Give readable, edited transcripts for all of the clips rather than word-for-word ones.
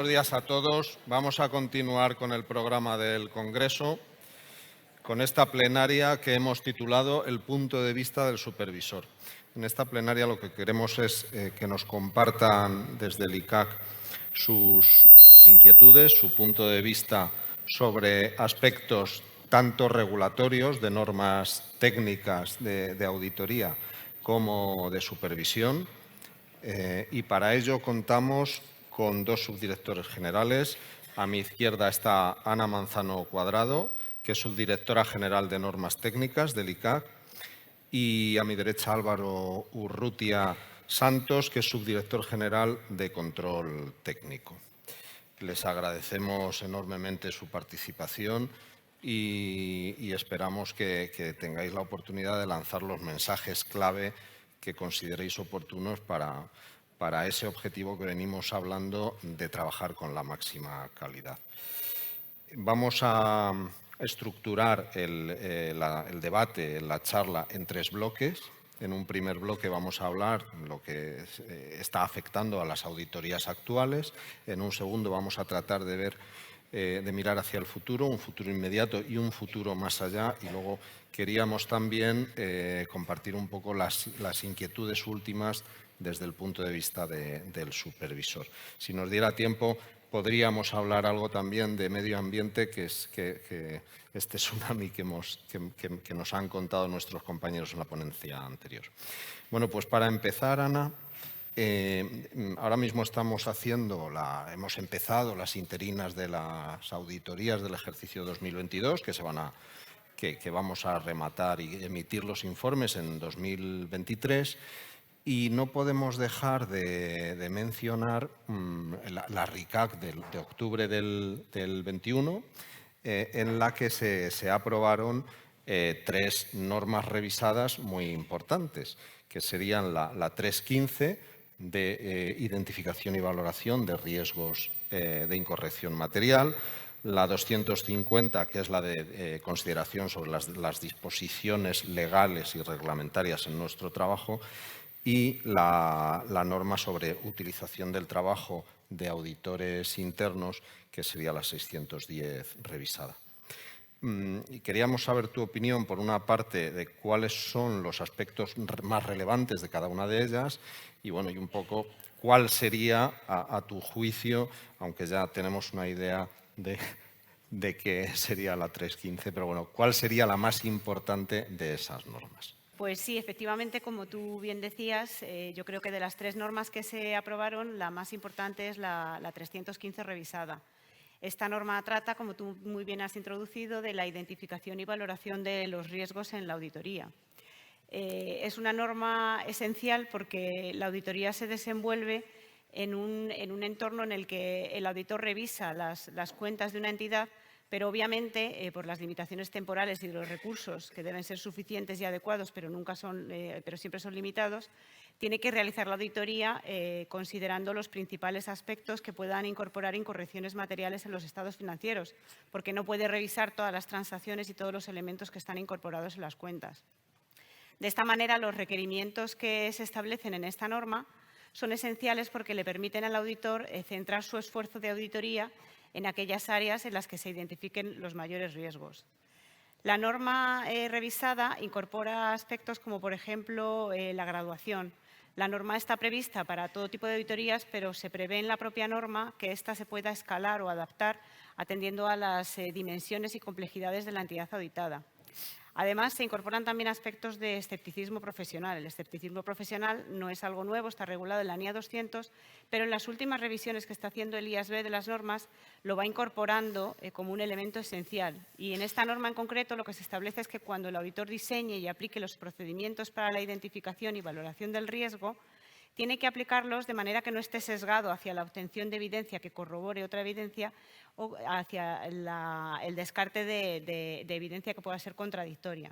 Buenos días a todos. Vamos a continuar con el programa del Congreso, con esta plenaria que hemos titulado El punto de vista del supervisor. En esta plenaria lo que queremos es que nos compartan desde el ICAC sus inquietudes, su punto de vista sobre aspectos tanto regulatorios, de normas técnicas de auditoría, como de supervisión. Y para ello contamos con dos subdirectores generales. A mi izquierda está Ana Manzano Cuadrado, que es subdirectora general de normas técnicas del ICAC, y a mi derecha Álvaro Urrutia Santos, que es subdirector general de control técnico. Les agradecemos enormemente su participación y esperamos que tengáis la oportunidad de lanzar los mensajes clave que consideréis oportunos para ese objetivo que venimos hablando de trabajar con la máxima calidad. Vamos a estructurar el debate, la charla, en tres bloques. En un primer bloque vamos a hablar de lo que está afectando a las auditorías actuales. En un segundo vamos a tratar de ver, de mirar hacia el futuro, un futuro inmediato y un futuro más allá. Y luego queríamos también compartir un poco las inquietudes últimas desde el punto de vista del supervisor. Si nos diera tiempo, podríamos hablar algo también de medio ambiente, que este tsunami que nos han contado nuestros compañeros en la ponencia anterior. Bueno, pues para empezar, Ana, ahora mismo hemos empezado las interinas de las auditorías del ejercicio 2022, que vamos a rematar y emitir los informes en 2023. Y no podemos dejar de mencionar la RICAC de octubre del 21, en la que se aprobaron tres normas revisadas muy importantes, que serían la 315 de identificación y valoración de riesgos de incorrección material, la 250, que es la de consideración sobre las disposiciones legales y reglamentarias en nuestro trabajo, y la norma sobre utilización del trabajo de auditores internos, que sería la 610 revisada. Y queríamos saber tu opinión, por una parte, de cuáles son los aspectos más relevantes de cada una de ellas y, bueno, y un poco cuál sería, a tu juicio, aunque ya tenemos una idea de qué sería la 315, pero bueno, ¿cuál sería la más importante de esas normas? Pues sí, efectivamente, como tú bien decías, yo creo que de las tres normas que se aprobaron, la más importante es la 315 revisada. Esta norma trata, como tú muy bien has introducido, de la identificación y valoración de los riesgos en la auditoría. Es una norma esencial porque la auditoría se desenvuelve en un entorno en el que el auditor revisa las cuentas de una entidad, pero obviamente por las limitaciones temporales y de los recursos, que deben ser suficientes y adecuados, pero siempre son limitados, tiene que realizar la auditoría considerando los principales aspectos que puedan incorporar incorrecciones materiales en los estados financieros, porque no puede revisar todas las transacciones y todos los elementos que están incorporados en las cuentas. De esta manera, los requerimientos que se establecen en esta norma son esenciales porque le permiten al auditor centrar su esfuerzo de auditoría en aquellas áreas en las que se identifiquen los mayores riesgos. La norma revisada incorpora aspectos como, por ejemplo, la graduación. La norma está prevista para todo tipo de auditorías, pero se prevé en la propia norma que ésta se pueda escalar o adaptar atendiendo a las dimensiones y complejidades de la entidad auditada. Además, se incorporan también aspectos de escepticismo profesional. El escepticismo profesional no es algo nuevo, está regulado en la NIA 200, pero en las últimas revisiones que está haciendo el IASB de las normas lo va incorporando como un elemento esencial. Y en esta norma en concreto lo que se establece es que cuando el auditor diseñe y aplique los procedimientos para la identificación y valoración del riesgo, tiene que aplicarlos de manera que no esté sesgado hacia la obtención de evidencia que corrobore otra evidencia o hacia el descarte de evidencia que pueda ser contradictoria.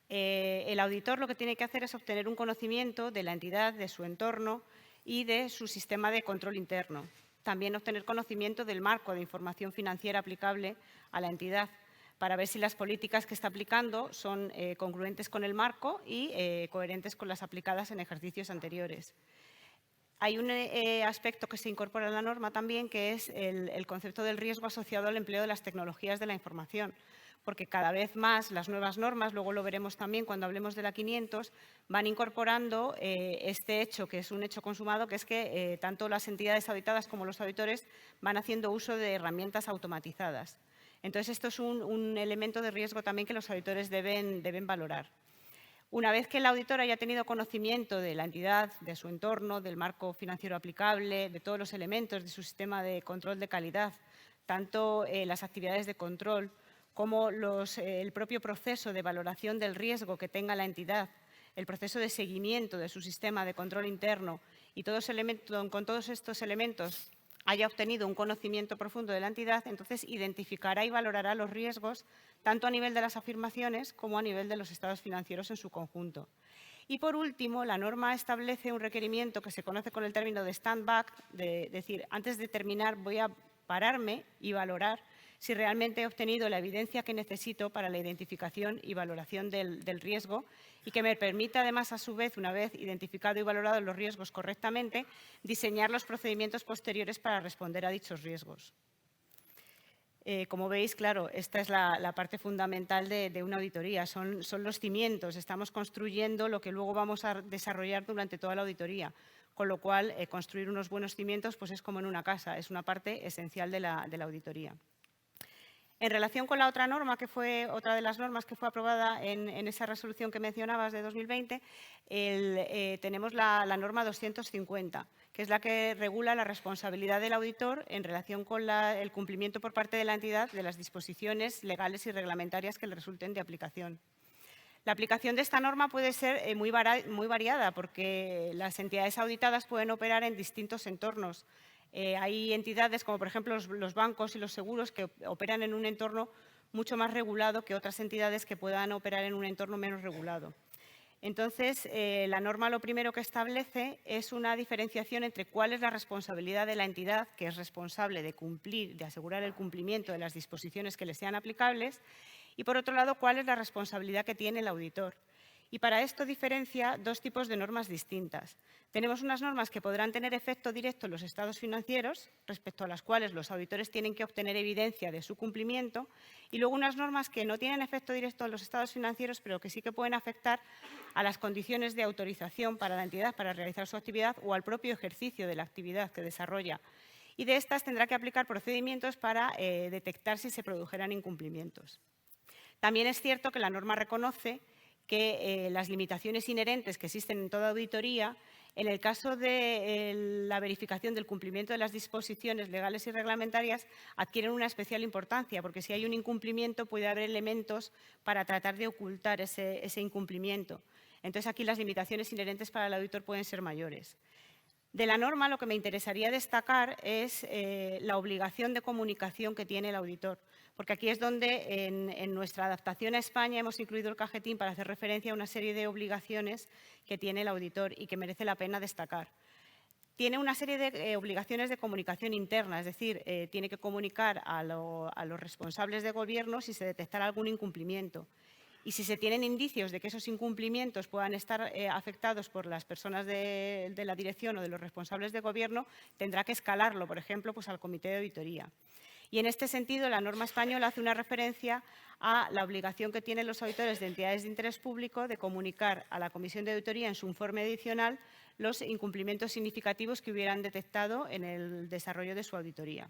El auditor lo que tiene que hacer es obtener un conocimiento de la entidad, de su entorno y de su sistema de control interno. También obtener conocimiento del marco de información financiera aplicable a la entidad, para ver si las políticas que está aplicando son congruentes con el marco y coherentes con las aplicadas en ejercicios anteriores. hay un aspecto que se incorpora en la norma también, que es el concepto del riesgo asociado al empleo de las tecnologías de la información, porque cada vez más las nuevas normas, luego lo veremos también cuando hablemos de la 500, van incorporando este hecho, que es un hecho consumado, que es que tanto las entidades auditadas como los auditores van haciendo uso de herramientas automatizadas. Entonces, esto es un elemento de riesgo también que los auditores deben valorar. Una vez que el auditor haya tenido conocimiento de la entidad, de su entorno, del marco financiero aplicable, de todos los elementos de su sistema de control de calidad, tanto las actividades de control como el propio proceso de valoración del riesgo que tenga la entidad, el proceso de seguimiento de su sistema de control interno y con todos estos elementos haya obtenido un conocimiento profundo de la entidad, entonces identificará y valorará los riesgos tanto a nivel de las afirmaciones como a nivel de los estados financieros en su conjunto. Y, por último, la norma establece un requerimiento que se conoce con el término de stand back, de decir, antes de terminar voy a pararme y valorar si realmente he obtenido la evidencia que necesito para la identificación y valoración del riesgo y que me permita, además, a su vez, una vez identificado y valorado los riesgos correctamente, diseñar los procedimientos posteriores para responder a dichos riesgos. Como veis, claro, esta es la parte fundamental de una auditoría, son los cimientos, estamos construyendo lo que luego vamos a desarrollar durante toda la auditoría, con lo cual construir unos buenos cimientos pues es como en una casa, es una parte esencial de la auditoría. En relación con la otra norma, que fue otra de las normas que fue aprobada en esa resolución que mencionabas de 2020, tenemos la norma 250, que es la que regula la responsabilidad del auditor en relación con el cumplimiento por parte de la entidad de las disposiciones legales y reglamentarias que le resulten de aplicación. La aplicación de esta norma puede ser muy variada porque las entidades auditadas pueden operar en distintos entornos. Hay entidades como, por ejemplo, los bancos y los seguros que operan en un entorno mucho más regulado que otras entidades que puedan operar en un entorno menos regulado. Entonces, la norma lo primero que establece es una diferenciación entre cuál es la responsabilidad de la entidad, que es responsable de cumplir, de asegurar el cumplimiento de las disposiciones que le sean aplicables, y, por otro lado, cuál es la responsabilidad que tiene el auditor. Y para esto diferencia dos tipos de normas distintas. Tenemos unas normas que podrán tener efecto directo en los estados financieros, respecto a las cuales los auditores tienen que obtener evidencia de su cumplimiento, y luego unas normas que no tienen efecto directo en los estados financieros, pero que sí que pueden afectar a las condiciones de autorización para la entidad para realizar su actividad o al propio ejercicio de la actividad que desarrolla. Y de estas tendrá que aplicar procedimientos para detectar si se produjeran incumplimientos. También es cierto que la norma reconoce que las limitaciones inherentes que existen en toda auditoría, en el caso de la verificación del cumplimiento de las disposiciones legales y reglamentarias, adquieren una especial importancia, porque si hay un incumplimiento puede haber elementos para tratar de ocultar ese incumplimiento. Entonces, aquí las limitaciones inherentes para el auditor pueden ser mayores. De la norma, lo que me interesaría destacar es la obligación de comunicación que tiene el auditor, porque aquí es donde en nuestra adaptación a España hemos incluido el cajetín para hacer referencia a una serie de obligaciones que tiene el auditor y que merece la pena destacar. Tiene una serie de obligaciones de comunicación interna, es decir, tiene que comunicar a los responsables de gobierno si se detectara algún incumplimiento. Y si se tienen indicios de que esos incumplimientos puedan estar afectados por las personas de la dirección o de los responsables de gobierno, tendrá que escalarlo, por ejemplo, pues al comité de auditoría. Y en este sentido, la norma española hace una referencia a la obligación que tienen los auditores de entidades de interés público de comunicar a la Comisión de Auditoría en su informe adicional los incumplimientos significativos que hubieran detectado en el desarrollo de su auditoría.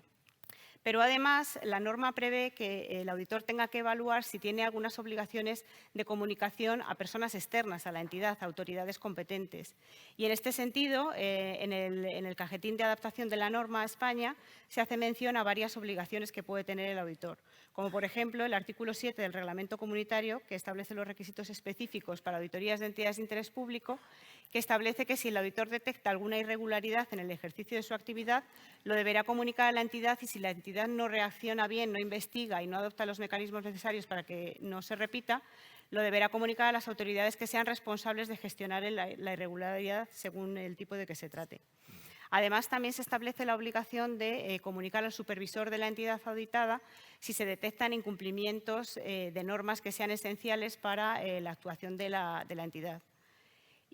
Pero, además, la norma prevé que el auditor tenga que evaluar si tiene algunas obligaciones de comunicación a personas externas a la entidad, a autoridades competentes. Y, en este sentido, en el cajetín de adaptación de la norma a España se hace mención a varias obligaciones que puede tener el auditor, como, por ejemplo, el artículo 7 del Reglamento Comunitario, que establece los requisitos específicos para auditorías de entidades de interés público, que establece que si el auditor detecta alguna irregularidad en el ejercicio de su actividad, lo deberá comunicar a la entidad y si la entidad no reacciona bien, no investiga y no adopta los mecanismos necesarios para que no se repita, lo deberá comunicar a las autoridades que sean responsables de gestionar la irregularidad según el tipo de que se trate. Además, también se establece la obligación de comunicar al supervisor de la entidad auditada si se detectan incumplimientos de normas que sean esenciales para la actuación de la entidad.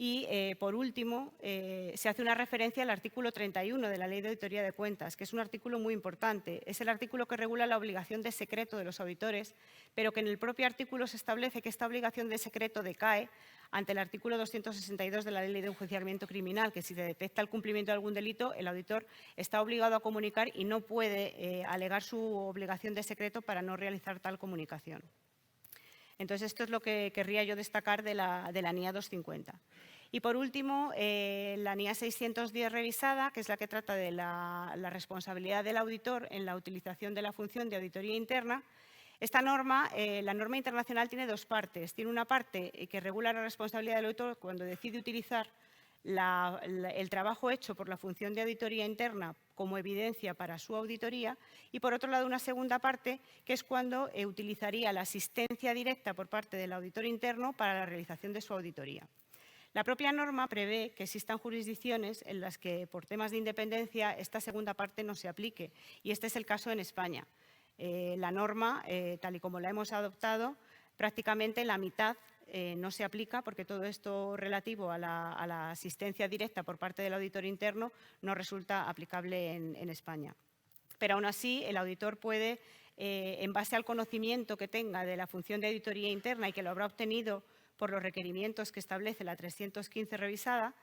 Y, por último, se hace una referencia al artículo 31 de la Ley de Auditoría de Cuentas, que es un artículo muy importante. Es el artículo que regula la obligación de secreto de los auditores, pero que en el propio artículo se establece que esta obligación de secreto decae ante el artículo 262 de la Ley de Enjuiciamiento Criminal, que si se detecta el cumplimiento de algún delito, el auditor está obligado a comunicar y no puede alegar su obligación de secreto para no realizar tal comunicación. Entonces, esto es lo que querría yo destacar de la NIA 250. Y, por último, la NIA 610 revisada, que es la que trata de la responsabilidad del auditor en la utilización de la función de auditoría interna. Esta norma, la norma internacional, tiene dos partes. Tiene una parte que regula la responsabilidad del auditor cuando decide utilizar el trabajo hecho por la función de auditoría interna como evidencia para su auditoría, y por otro lado una segunda parte que es cuando utilizaría la asistencia directa por parte del auditor interno para la realización de su auditoría. La propia norma prevé que existan jurisdicciones en las que por temas de independencia esta segunda parte no se aplique, y este es el caso en España. La norma, tal y como la hemos adoptado, prácticamente la mitad no se aplica, porque todo esto relativo a la asistencia directa por parte del auditor interno no resulta aplicable en España. Pero aún así, el auditor puede, en base al conocimiento que tenga de la función de auditoría interna y que lo habrá obtenido por los requerimientos que establece la 315 revisada,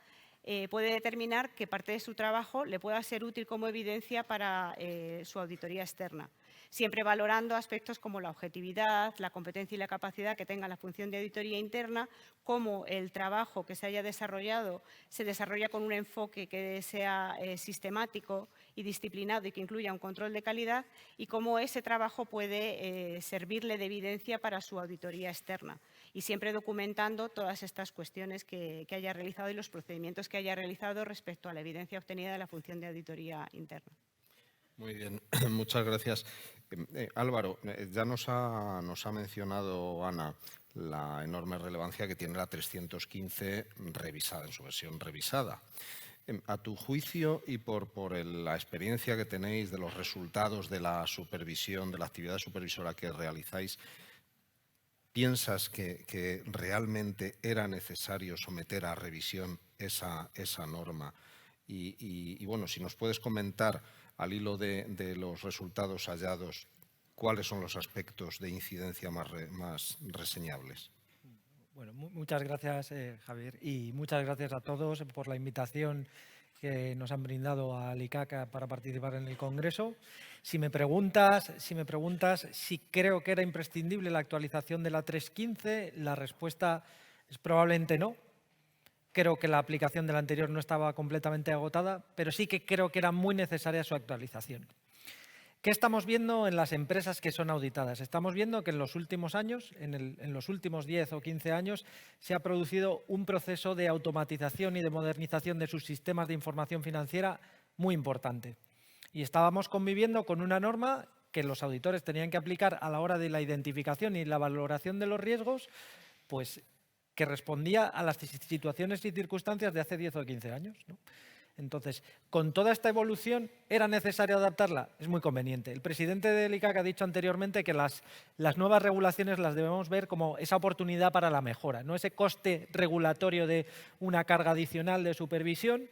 puede determinar que parte de su trabajo le pueda ser útil como evidencia para su auditoría externa, siempre valorando aspectos como la objetividad, la competencia y la capacidad que tenga la función de auditoría interna, cómo el trabajo que se haya desarrollado se desarrolla con un enfoque que sea sistemático y disciplinado y que incluya un control de calidad, y cómo ese trabajo puede servirle de evidencia para su auditoría externa, y siempre documentando todas estas cuestiones que haya realizado y los procedimientos que haya realizado respecto a la evidencia obtenida de la función de auditoría interna. Muy bien, muchas gracias. Álvaro, ya nos ha mencionado Ana la enorme relevancia que tiene la 315 revisada, en su versión revisada. A tu juicio y por la experiencia que tenéis de los resultados de la supervisión, de la actividad supervisora que realizáis, ¿piensas que realmente era necesario someter a revisión esa norma? Y bueno, si nos puedes comentar, al hilo de los resultados hallados, ¿cuáles son los aspectos de incidencia más reseñables? Bueno, muchas gracias, Javier, y muchas gracias a todos por la invitación que nos han brindado al ICACA para participar en el Congreso. Si me preguntas si creo que era imprescindible la actualización de la 315, la respuesta es probablemente no. Creo que la aplicación de la anterior no estaba completamente agotada, pero sí que creo que era muy necesaria su actualización. ¿Qué estamos viendo en las empresas que son auditadas? Estamos viendo que en los últimos años, en los últimos 10 o 15 años, se ha producido un proceso de automatización y de modernización de sus sistemas de información financiera muy importante. Y estábamos conviviendo con una norma que los auditores tenían que aplicar a la hora de la identificación y la valoración de los riesgos, pues que respondía a las situaciones y circunstancias de hace 10 o 15 años, ¿no? Entonces, con toda esta evolución, ¿era necesario adaptarla? Es muy conveniente. El presidente del ICAC ha dicho anteriormente que las nuevas regulaciones las debemos ver como esa oportunidad para la mejora, no ese coste regulatorio de una carga adicional de supervisión,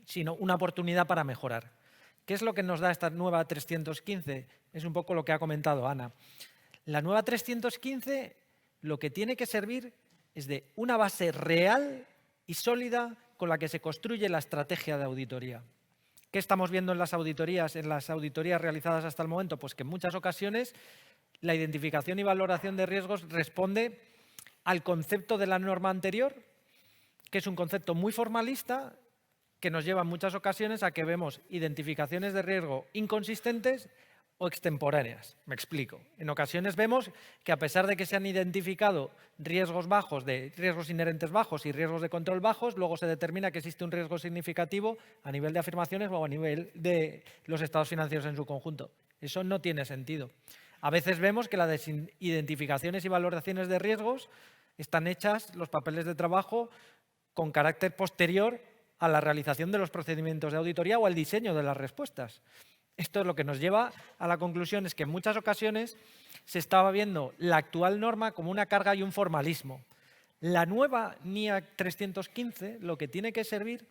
sino una oportunidad para mejorar. ¿Qué es lo que nos da esta nueva 315? Es un poco lo que ha comentado Ana. La nueva 315 lo que tiene que servir es de una base real y sólida con la que se construye la estrategia de auditoría. ¿Qué estamos viendo en las auditorías realizadas hasta el momento? Pues que en muchas ocasiones la identificación y valoración de riesgos responde al concepto de la norma anterior, que es un concepto muy formalista que nos lleva en muchas ocasiones a que vemos identificaciones de riesgo inconsistentes o extemporáneas. Me explico. En ocasiones vemos que a pesar de que se han identificado riesgos bajos, riesgos inherentes bajos y riesgos de control bajos, luego se determina que existe un riesgo significativo a nivel de afirmaciones o a nivel de los estados financieros en su conjunto. Eso no tiene sentido. A veces vemos que las identificaciones y valoraciones de riesgos están hechas, los papeles de trabajo, con carácter posterior a la realización de los procedimientos de auditoría o al diseño de las respuestas. Esto es lo que nos lleva a la conclusión, es que en muchas ocasiones se estaba viendo la actual norma como una carga y un formalismo. La nueva NIA 315 lo que tiene que servir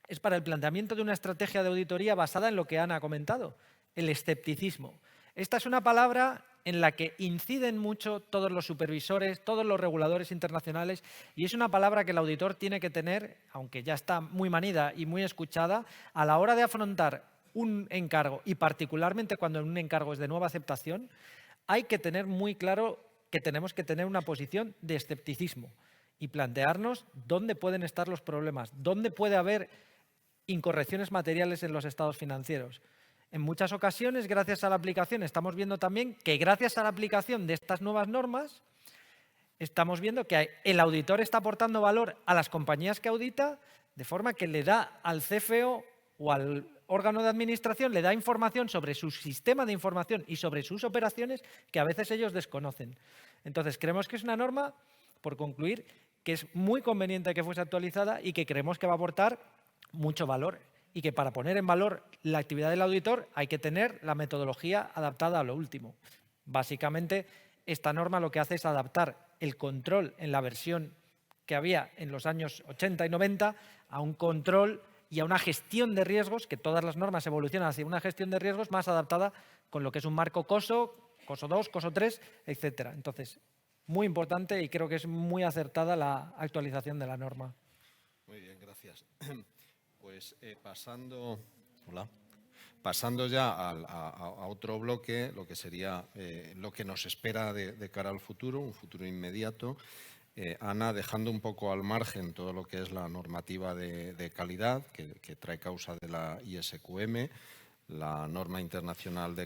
es para el planteamiento de una estrategia de auditoría basada en lo que Ana ha comentado, el escepticismo. Esta es una palabra en la que inciden mucho todos los supervisores, todos los reguladores internacionales, y es una palabra que el auditor tiene que tener, aunque ya está muy manida y muy escuchada, a la hora de afrontar un encargo, y particularmente cuando un encargo es de nueva aceptación, hay que tener muy claro que tenemos que tener una posición de escepticismo y plantearnos dónde pueden estar los problemas, dónde puede haber incorrecciones materiales en los estados financieros. En muchas ocasiones, gracias a la aplicación, estamos viendo también que gracias a la aplicación de estas nuevas normas, estamos viendo que el auditor está aportando valor a las compañías que audita, de forma que le da al CFO o al órgano de administración, le da información sobre su sistema de información y sobre sus operaciones que a veces ellos desconocen. Entonces, creemos que es una norma, por concluir, que es muy conveniente que fuese actualizada y que creemos que va a aportar mucho valor, y que para poner en valor la actividad del auditor hay que tener la metodología adaptada a lo último. Básicamente, esta norma lo que hace es adaptar el control en la versión que había en los años 80 y 90 a un control y a una gestión de riesgos, que todas las normas evolucionan hacia una gestión de riesgos más adaptada con lo que es un marco COSO, COSO 2, COSO 3, etc. Entonces, muy importante y creo que es muy acertada la actualización de la norma. Muy bien, gracias. Pues pasando ya a otro bloque, lo que sería lo que nos espera de cara al futuro, un futuro inmediato. Ana, dejando un poco al margen todo lo que es la normativa de calidad que trae causa de la ISQM, la norma internacional de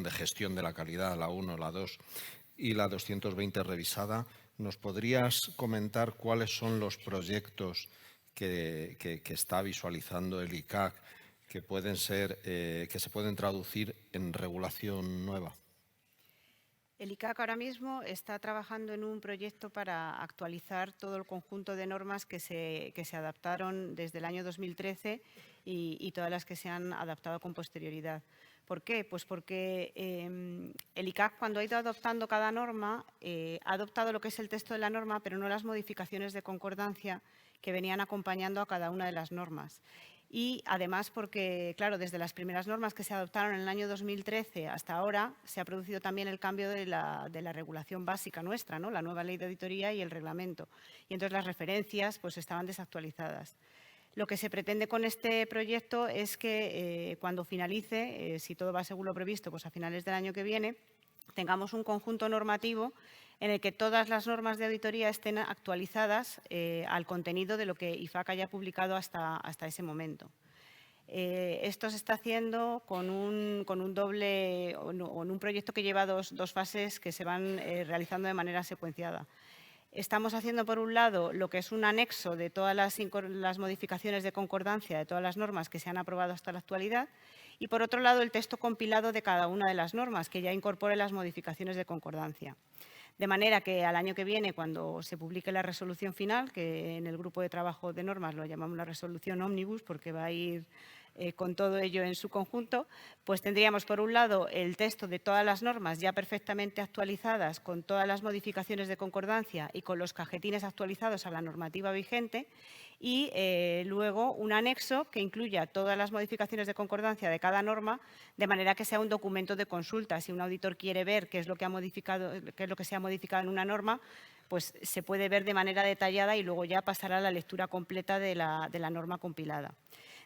gestión de la calidad, la 1, la 2 y la 220 revisada, ¿nos podrías comentar cuáles son los proyectos que está visualizando el ICAC que se pueden traducir en regulación nueva? El ICAC ahora mismo está trabajando en un proyecto para actualizar todo el conjunto de normas que se adaptaron desde el año 2013 y todas las que se han adaptado con posterioridad. ¿Por qué? Pues porque el ICAC, cuando ha ido adoptando cada norma, ha adoptado lo que es el texto de la norma, pero no las modificaciones de concordancia que venían acompañando a cada una de las normas. Y además porque, claro, desde las primeras normas que se adoptaron en el año 2013 hasta ahora, se ha producido también el cambio de la regulación básica nuestra, ¿no? La nueva ley de auditoría y el reglamento. Y entonces las referencias pues estaban desactualizadas. Lo que se pretende con este proyecto es que cuando finalice, si todo va según lo previsto, pues a finales del año que viene, tengamos un conjunto normativo en el que todas las normas de auditoría estén actualizadas al contenido de lo que IFAC haya publicado hasta ese momento. Esto se está haciendo con un proyecto que lleva dos fases que se van realizando de manera secuenciada. Estamos haciendo, por un lado, lo que es un anexo de todas las modificaciones de concordancia de todas las normas que se han aprobado hasta la actualidad y, por otro lado, el texto compilado de cada una de las normas que ya incorpore las modificaciones de concordancia. De manera que al año que viene, cuando se publique la resolución final, que en el grupo de trabajo de normas lo llamamos la resolución ómnibus porque va a ir con todo ello en su conjunto, pues tendríamos por un lado el texto de todas las normas ya perfectamente actualizadas con todas las modificaciones de concordancia y con los cajetines actualizados a la normativa vigente y luego un anexo que incluya todas las modificaciones de concordancia de cada norma de manera que sea un documento de consulta. Si un auditor quiere ver qué es lo que se ha modificado en una norma, pues se puede ver de manera detallada y luego ya pasará a la lectura completa de la norma compilada.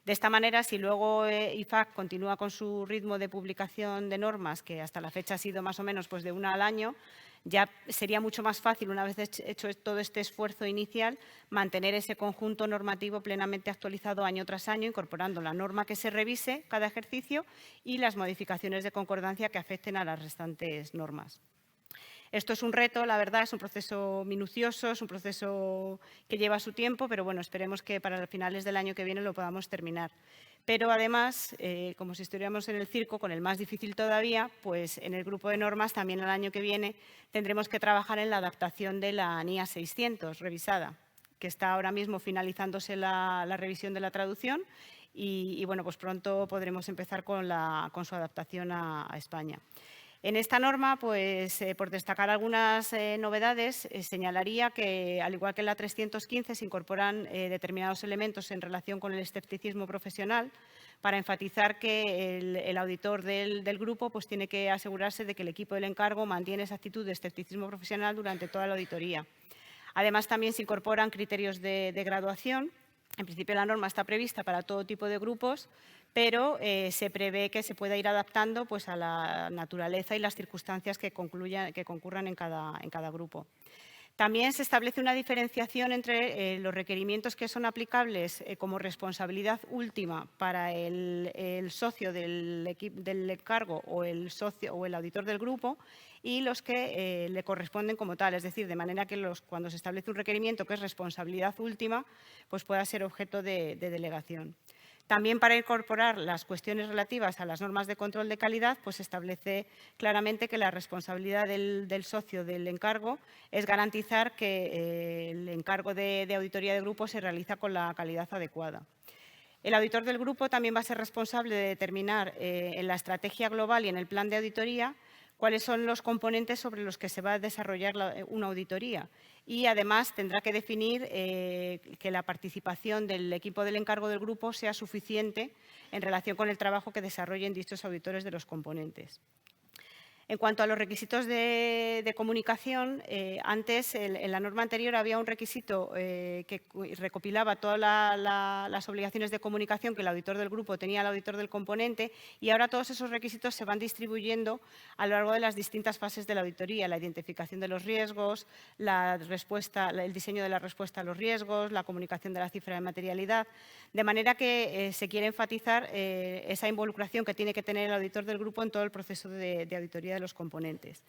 De esta manera, si luego IFAC continúa con su ritmo de publicación de normas, que hasta la fecha ha sido más o menos pues, de una al año, ya sería mucho más fácil, una vez hecho todo este esfuerzo inicial, mantener ese conjunto normativo plenamente actualizado año tras año, incorporando la norma que se revise cada ejercicio y las modificaciones de concordancia que afecten a las restantes normas. Esto es un reto, la verdad, es un proceso minucioso, es un proceso que lleva su tiempo, pero bueno, esperemos que para finales del año que viene lo podamos terminar. Pero además, como si estuviéramos en el circo, con el más difícil todavía, pues en el grupo de normas también el año que viene tendremos que trabajar en la adaptación de la NIA 600 revisada, que está ahora mismo finalizándose la revisión de la traducción y bueno, pues pronto podremos empezar con su adaptación a España. En esta norma, pues, por destacar algunas novedades, señalaría que, al igual que en la 315, se incorporan determinados elementos en relación con el escepticismo profesional para enfatizar que el auditor del grupo pues, tiene que asegurarse de que el equipo del encargo mantiene esa actitud de escepticismo profesional durante toda la auditoría. Además, también se incorporan criterios de graduación. En principio, la norma está prevista para todo tipo de grupos, pero se prevé que se pueda ir adaptando pues, a la naturaleza y las circunstancias que concurran en cada grupo. También se establece una diferenciación entre los requerimientos que son aplicables como responsabilidad última para el socio del encargo o el socio o el auditor del grupo y los que le corresponden como tal. Es decir, de manera que cuando se establece un requerimiento que es responsabilidad última, pues pueda ser objeto de delegación. También para incorporar las cuestiones relativas a las normas de control de calidad, pues se establece claramente que la responsabilidad del socio del encargo es garantizar que el encargo de auditoría de grupo se realiza con la calidad adecuada. El auditor del grupo también va a ser responsable de determinar en la estrategia global y en el plan de auditoría cuáles son los componentes sobre los que se va a desarrollar una auditoría. Y, además, tendrá que definir que la participación del equipo del encargo del grupo sea suficiente en relación con el trabajo que desarrollen dichos auditores de los componentes. En cuanto a los requisitos de comunicación, antes, en la norma anterior, había un requisito que recopilaba todas las obligaciones de comunicación que el auditor del grupo tenía al auditor del componente, y ahora todos esos requisitos se van distribuyendo a lo largo de las distintas fases de la auditoría: la identificación de los riesgos, el diseño de la respuesta a los riesgos, la comunicación de la cifra de materialidad, de manera que se quiere enfatizar esa involucración que tiene que tener el auditor del grupo en todo el proceso de auditoría de los componentes.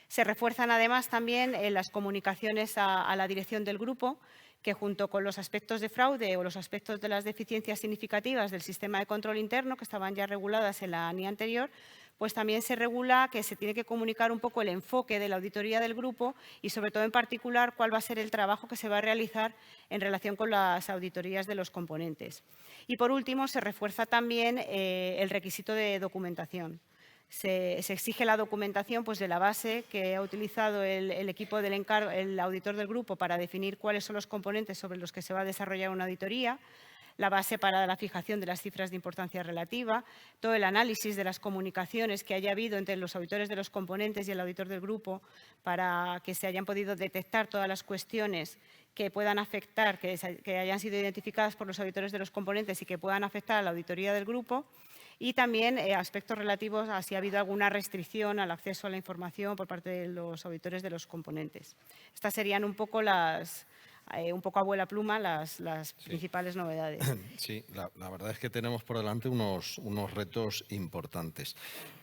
Se refuerzan además también las comunicaciones a la dirección del grupo, que junto con los aspectos de fraude o los aspectos de las deficiencias significativas del sistema de control interno, que estaban ya reguladas en la ANI anterior, pues también se regula que se tiene que comunicar un poco el enfoque de la auditoría del grupo y, sobre todo, en particular, cuál va a ser el trabajo que se va a realizar en relación con las auditorías de los componentes. Y, por último, se refuerza también el requisito de documentación. Se exige la documentación pues, de la base que ha utilizado el equipo del encargo, el auditor del grupo, para definir cuáles son los componentes sobre los que se va a desarrollar una auditoría, la base para la fijación de las cifras de importancia relativa, todo el análisis de las comunicaciones que haya habido entre los auditores de los componentes y el auditor del grupo para que se hayan podido detectar todas las cuestiones que puedan afectar, que hayan sido identificadas por los auditores de los componentes y que puedan afectar a la auditoría del grupo. Y también aspectos relativos a si ha habido alguna restricción al acceso a la información por parte de los auditores de los componentes. Estas serían un poco un poco a vuela pluma las principales novedades. Sí, la verdad es que tenemos por delante unos retos importantes.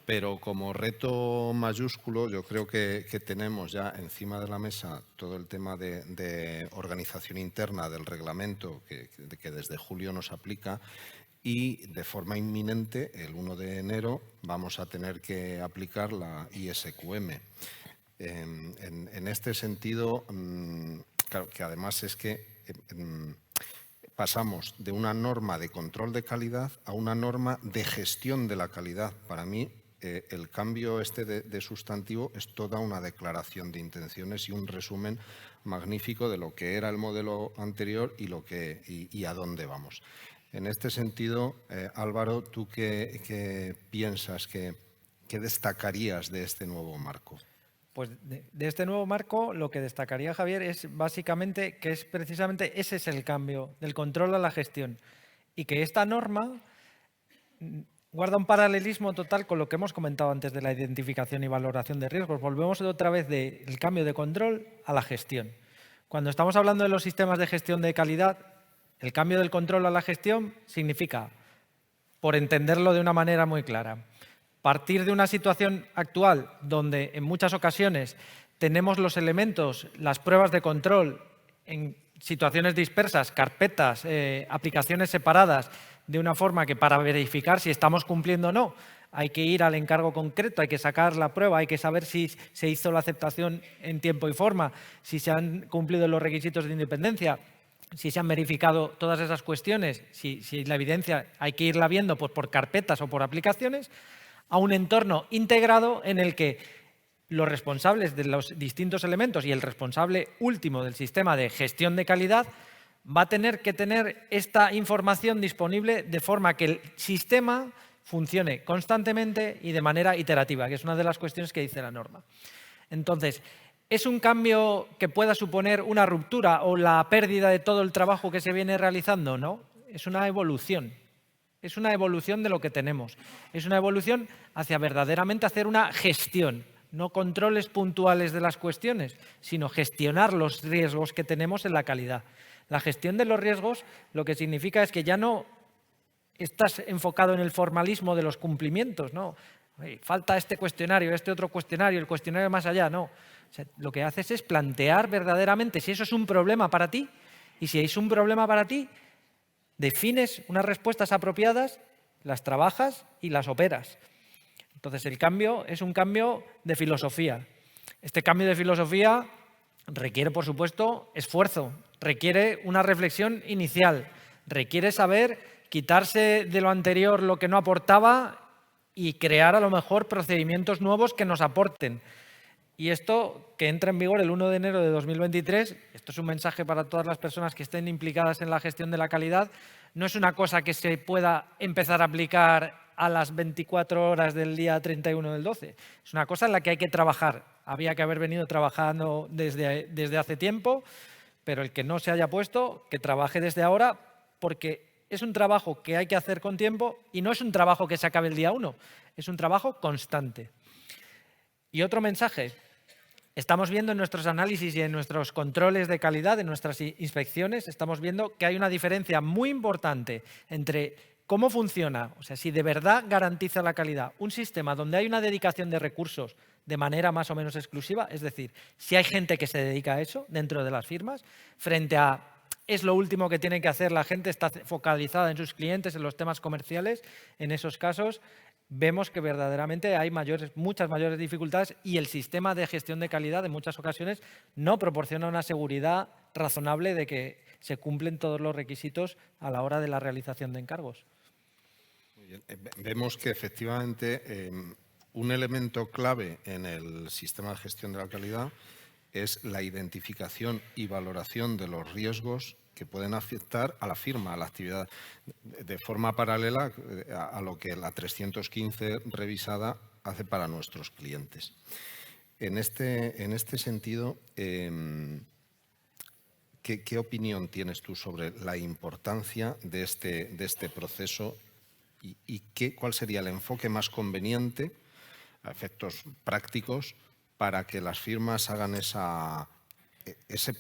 Pero como reto mayúsculo, yo creo que tenemos ya encima de la mesa todo el tema de organización interna del reglamento que desde julio nos aplica. Y de forma inminente, el 1 de enero, vamos a tener que aplicar la ISQM. En este sentido, claro, que además es que pasamos de una norma de control de calidad a una norma de gestión de la calidad. Para mí, el cambio de sustantivo es toda una declaración de intenciones y un resumen magnífico de lo que era el modelo anterior y a dónde vamos. En este sentido, Álvaro, ¿tú qué piensas, qué destacarías de este nuevo marco? Pues de este nuevo marco lo que destacaría, Javier, es básicamente que es precisamente ese es el cambio, del control a la gestión. Y que esta norma guarda un paralelismo total con lo que hemos comentado antes de la identificación y valoración de riesgos. Volvemos otra vez del cambio de control a la gestión. Cuando estamos hablando de los sistemas de gestión de calidad, el cambio del control a la gestión significa, por entenderlo de una manera muy clara, partir de una situación actual donde en muchas ocasiones tenemos los elementos, las pruebas de control en situaciones dispersas, carpetas, aplicaciones separadas, de una forma que para verificar si estamos cumpliendo o no, hay que ir al encargo concreto, hay que sacar la prueba, hay que saber si se hizo la aceptación en tiempo y forma, si se han cumplido los requisitos de independencia, si se han verificado todas esas cuestiones, si la evidencia hay que irla viendo pues, por carpetas o por aplicaciones, a un entorno integrado en el que los responsables de los distintos elementos y el responsable último del sistema de gestión de calidad va a tener que tener esta información disponible de forma que el sistema funcione constantemente y de manera iterativa, que es una de las cuestiones que dice la norma. Entonces, ¿es un cambio que pueda suponer una ruptura o la pérdida de todo el trabajo que se viene realizando? No, es una evolución. Es una evolución de lo que tenemos. Es una evolución hacia verdaderamente hacer una gestión, no controles puntuales de las cuestiones, sino gestionar los riesgos que tenemos en la calidad. La gestión de los riesgos lo que significa es que ya no estás enfocado en el formalismo de los cumplimientos, ¿no? Falta este cuestionario, este otro cuestionario, el cuestionario más allá, no. O sea, lo que haces es plantear verdaderamente si eso es un problema para ti y si es un problema para ti, defines unas respuestas apropiadas, las trabajas y las operas. Entonces, el cambio es un cambio de filosofía. Este cambio de filosofía requiere, por supuesto, esfuerzo, requiere una reflexión inicial, requiere saber quitarse de lo anterior lo que no aportaba y crear a lo mejor procedimientos nuevos que nos aporten. Y esto, que entra en vigor el 1 de enero de 2023, esto es un mensaje para todas las personas que estén implicadas en la gestión de la calidad, no es una cosa que se pueda empezar a aplicar a las 24 horas del día 31 del 12. Es una cosa en la que hay que trabajar. Había que haber venido trabajando desde hace tiempo, pero el que no se haya puesto, que trabaje desde ahora, porque es un trabajo que hay que hacer con tiempo y no es un trabajo que se acabe el día 1, es un trabajo constante. Y otro mensaje. Estamos viendo en nuestros análisis y en nuestros controles de calidad, en nuestras inspecciones, estamos viendo que hay una diferencia muy importante entre cómo funciona, o sea, si de verdad garantiza la calidad, un sistema donde hay una dedicación de recursos de manera más o menos exclusiva, es decir, si hay gente que se dedica a eso dentro de las firmas, frente a es lo último que tiene que hacer la gente, está focalizada en sus clientes, en los temas comerciales, en esos casos vemos que verdaderamente hay muchas mayores dificultades y el sistema de gestión de calidad en muchas ocasiones no proporciona una seguridad razonable de que se cumplen todos los requisitos a la hora de la realización de encargos. Muy bien. Vemos que efectivamente un elemento clave en el sistema de gestión de la calidad es la identificación y valoración de los riesgos que pueden afectar a la firma, a la actividad, de forma paralela a lo que la 315 revisada hace para nuestros clientes. En este sentido, ¿qué opinión tienes tú sobre la importancia de este proceso y cuál sería el enfoque más conveniente a efectos prácticos para que las firmas hagan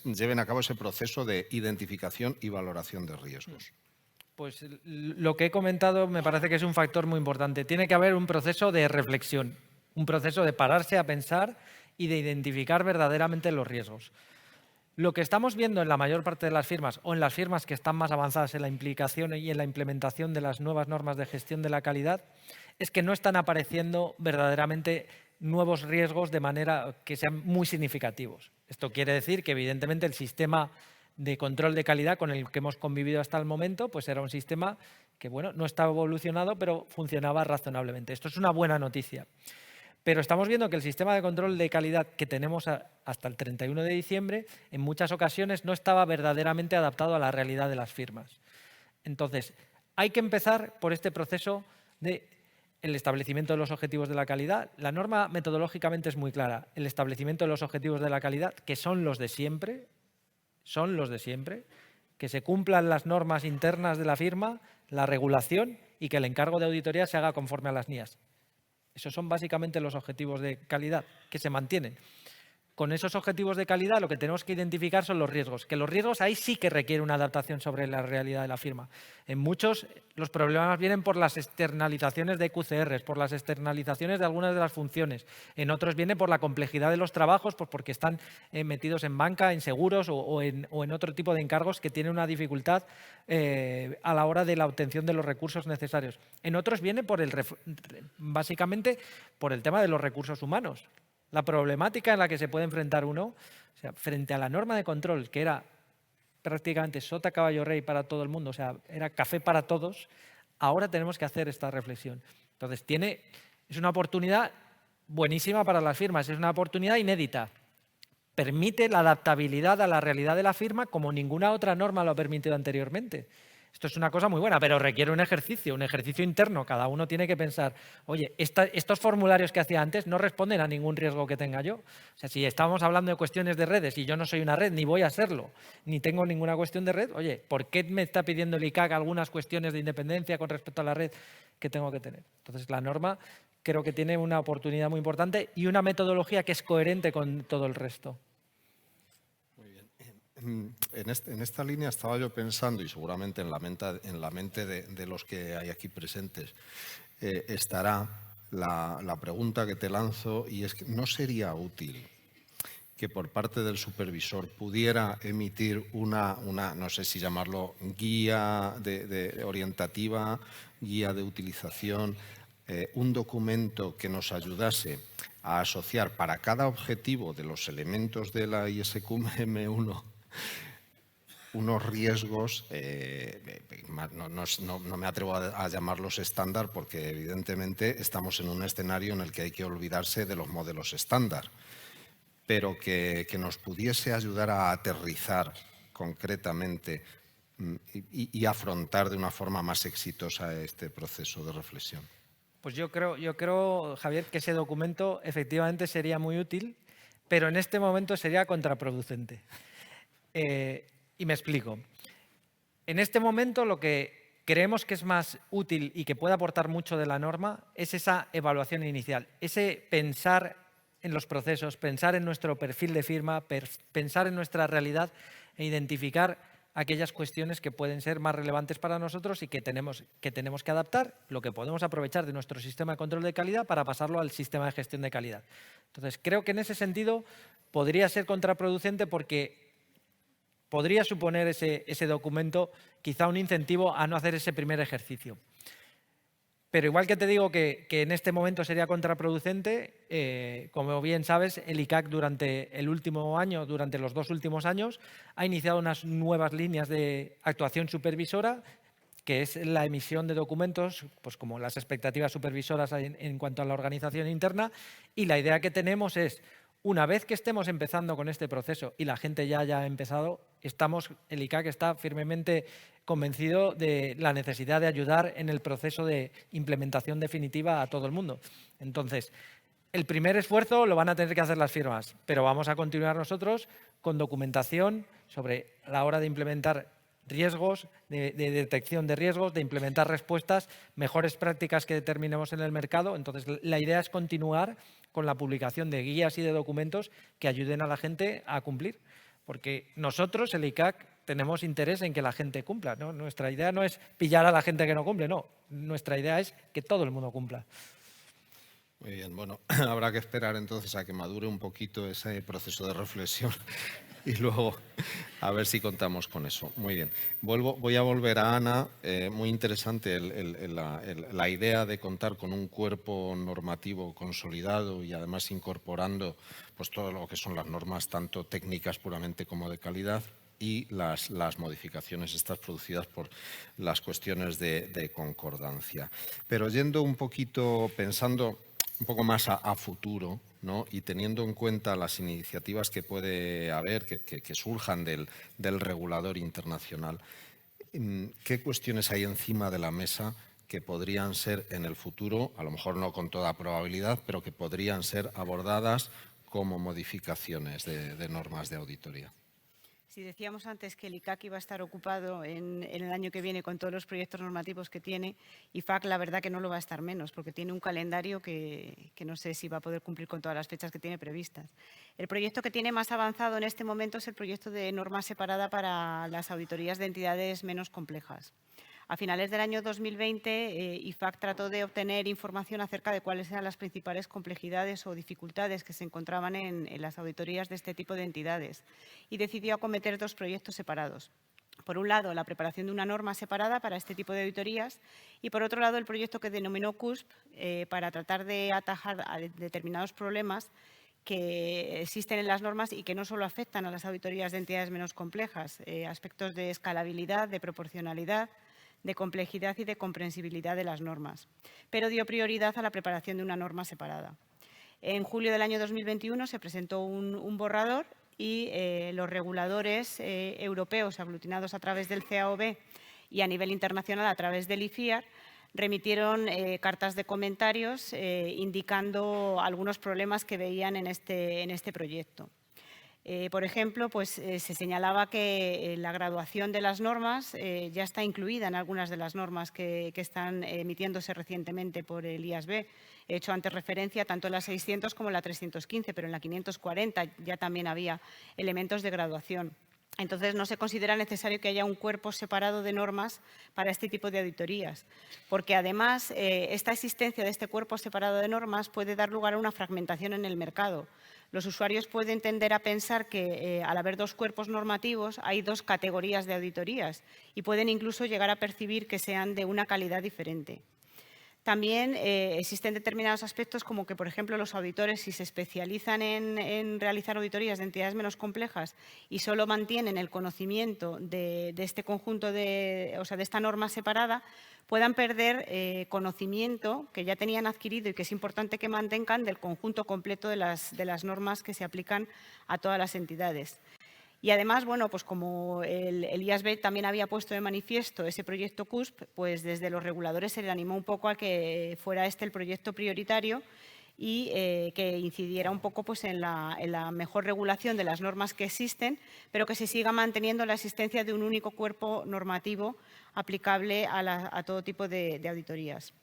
lleven a cabo ese proceso de identificación y valoración de riesgos? Pues lo que he comentado me parece que es un factor muy importante. Tiene que haber un proceso de reflexión, un proceso de pararse a pensar y de identificar verdaderamente los riesgos. Lo que estamos viendo en la mayor parte de las firmas o en las firmas que están más avanzadas en la implicación y en la implementación de las nuevas normas de gestión de la calidad es que no están apareciendo verdaderamente nuevos riesgos de manera que sean muy significativos. Esto quiere decir que, evidentemente, el sistema de control de calidad con el que hemos convivido hasta el momento pues era un sistema que, bueno, no estaba evolucionado, pero funcionaba razonablemente. Esto es una buena noticia. Pero estamos viendo que el sistema de control de calidad que tenemos hasta el 31 de diciembre, en muchas ocasiones no estaba verdaderamente adaptado a la realidad de las firmas. Entonces, hay que empezar por este proceso de el establecimiento de los objetivos de la calidad. La norma metodológicamente es muy clara. El establecimiento de los objetivos de la calidad, que son los de siempre, que se cumplan las normas internas de la firma, la regulación y que el encargo de auditoría se haga conforme a las NIAS. Esos son básicamente los objetivos de calidad que se mantienen. Con esos objetivos de calidad lo que tenemos que identificar son los riesgos, que los riesgos ahí sí que requiere una adaptación sobre la realidad de la firma. En muchos los problemas vienen por las externalizaciones de QCRs, por las externalizaciones de algunas de las funciones. En otros viene por la complejidad de los trabajos, pues porque están metidos en banca, en seguros o en otro tipo de encargos que tienen una dificultad a la hora de la obtención de los recursos necesarios. En otros viene básicamente por el tema de los recursos humanos. La problemática en la que se puede enfrentar uno, o sea, frente a la norma de control, que era prácticamente sota caballo rey para todo el mundo, o sea, era café para todos, ahora tenemos que hacer esta reflexión. Entonces, tiene Es una oportunidad buenísima para las firmas, es una oportunidad inédita. Permite la adaptabilidad a la realidad de la firma como ninguna otra norma lo ha permitido anteriormente. Esto es una cosa muy buena, pero requiere un ejercicio interno. Cada uno tiene que pensar, oye, estos formularios que hacía antes no responden a ningún riesgo que tenga yo. O sea, si estábamos hablando de cuestiones de redes y yo no soy una red, ni voy a serlo, ni tengo ninguna cuestión de red, oye, ¿por qué me está pidiendo el ICAC algunas cuestiones de independencia con respecto a la red que tengo que tener? Entonces, la norma creo que tiene una oportunidad muy importante y una metodología que es coherente con todo el resto. En esta línea estaba yo pensando, y seguramente en la mente de los que hay aquí presentes estará la pregunta que te lanzo, y es que ¿no sería útil que por parte del supervisor pudiera emitir una no sé si llamarlo guía de orientativa, guía de utilización, un documento que nos ayudase a asociar para cada objetivo de los elementos de la ISQM1 unos riesgos, no me atrevo a llamarlos estándar porque evidentemente estamos en un escenario en el que hay que olvidarse de los modelos estándar, pero que nos pudiese ayudar a aterrizar concretamente y afrontar de una forma más exitosa este proceso de reflexión. Pues yo creo, Javier, que ese documento efectivamente sería muy útil, pero en este momento sería contraproducente. Y me explico. En este momento lo que creemos que es más útil y que puede aportar mucho de la norma es esa evaluación inicial, ese pensar en los procesos, pensar en nuestro perfil de firma, pensar en nuestra realidad e identificar aquellas cuestiones que pueden ser más relevantes para nosotros y que tenemos que adaptar, lo que podemos aprovechar de nuestro sistema de control de calidad para pasarlo al sistema de gestión de calidad. Entonces, creo que en ese sentido podría ser contraproducente porque podría suponer ese documento quizá un incentivo a no hacer ese primer ejercicio. Pero igual que te digo que en este momento sería contraproducente, como bien sabes, el ICAC durante el último año, durante los 2 últimos años, ha iniciado unas nuevas líneas de actuación supervisora, que es la emisión de documentos, pues como las expectativas supervisoras en cuanto a la organización interna, y la idea que tenemos es, una vez que estemos empezando con este proceso y la gente ya haya empezado, el ICAC está firmemente convencido de la necesidad de ayudar en el proceso de implementación definitiva a todo el mundo. Entonces, el primer esfuerzo lo van a tener que hacer las firmas, pero vamos a continuar nosotros con documentación sobre la hora de implementar riesgos, de detección de riesgos, de implementar respuestas, mejores prácticas que determinemos en el mercado. Entonces, la idea es continuar con la publicación de guías y de documentos que ayuden a la gente a cumplir. Porque nosotros, el ICAC, tenemos interés en que la gente cumpla, ¿no? Nuestra idea no es pillar a la gente que no cumple, no. Nuestra idea es que todo el mundo cumpla. Muy bien, bueno, habrá que esperar entonces a que madure un poquito ese proceso de reflexión y luego a ver si contamos con eso. Muy bien. Voy a volver a Ana. Muy interesante la idea de contar con un cuerpo normativo consolidado y además incorporando pues, todo lo que son las normas, tanto técnicas puramente como de calidad, y las modificaciones estas producidas por las cuestiones de concordancia. Pero yendo un poquito, pensando un poco más a futuro, ¿no? Y teniendo en cuenta las iniciativas que puede haber, que surjan del regulador internacional, ¿qué cuestiones hay encima de la mesa que podrían ser en el futuro, a lo mejor no con toda probabilidad, pero que podrían ser abordadas como modificaciones de normas de auditoría? Si decíamos antes que el ICAC iba a estar ocupado en el año que viene con todos los proyectos normativos que tiene, IFAC la verdad que no lo va a estar menos, porque tiene un calendario que no sé si va a poder cumplir con todas las fechas que tiene previstas. El proyecto que tiene más avanzado en este momento es el proyecto de norma separada para las auditorías de entidades menos complejas. A finales del año 2020, IFAC trató de obtener información acerca de cuáles eran las principales complejidades o dificultades que se encontraban en las auditorías de este tipo de entidades y decidió acometer 2 proyectos separados. Por un lado, la preparación de una norma separada para este tipo de auditorías y, por otro lado, el proyecto que denominó CUSP para tratar de atajar a determinados problemas que existen en las normas y que no solo afectan a las auditorías de entidades menos complejas, aspectos de escalabilidad, de proporcionalidad, de complejidad y de comprensibilidad de las normas, pero dio prioridad a la preparación de una norma separada. En julio del año 2021 se presentó un borrador y los reguladores europeos aglutinados a través del CAOB y a nivel internacional a través del IFIAR remitieron cartas de comentarios indicando algunos problemas que veían en este proyecto. Por ejemplo, pues, se señalaba que la graduación de las normas ya está incluida en algunas de las normas que están emitiéndose recientemente por el IASB. He hecho antes referencia tanto en la 600 como en la 315, pero en la 540 ya también había elementos de graduación. Entonces, no se considera necesario que haya un cuerpo separado de normas para este tipo de auditorías, porque además esta existencia de este cuerpo separado de normas puede dar lugar a una fragmentación en el mercado. Los usuarios pueden tender a pensar que al haber dos cuerpos normativos hay dos categorías de auditorías y pueden incluso llegar a percibir que sean de una calidad diferente. También existen determinados aspectos como que, por ejemplo, los auditores, si se especializan en realizar auditorías de entidades menos complejas y solo mantienen el conocimiento de este conjunto de esta norma separada, puedan perder conocimiento que ya tenían adquirido y que es importante que mantengan del conjunto completo de las normas que se aplican a todas las entidades. Y además, bueno, pues como el IASB también había puesto de manifiesto ese proyecto CUSP, pues desde los reguladores se le animó un poco a que fuera este el proyecto prioritario y que incidiera un poco pues, en la mejor regulación de las normas que existen, pero que se siga manteniendo la existencia de un único cuerpo normativo aplicable a todo tipo de auditorías.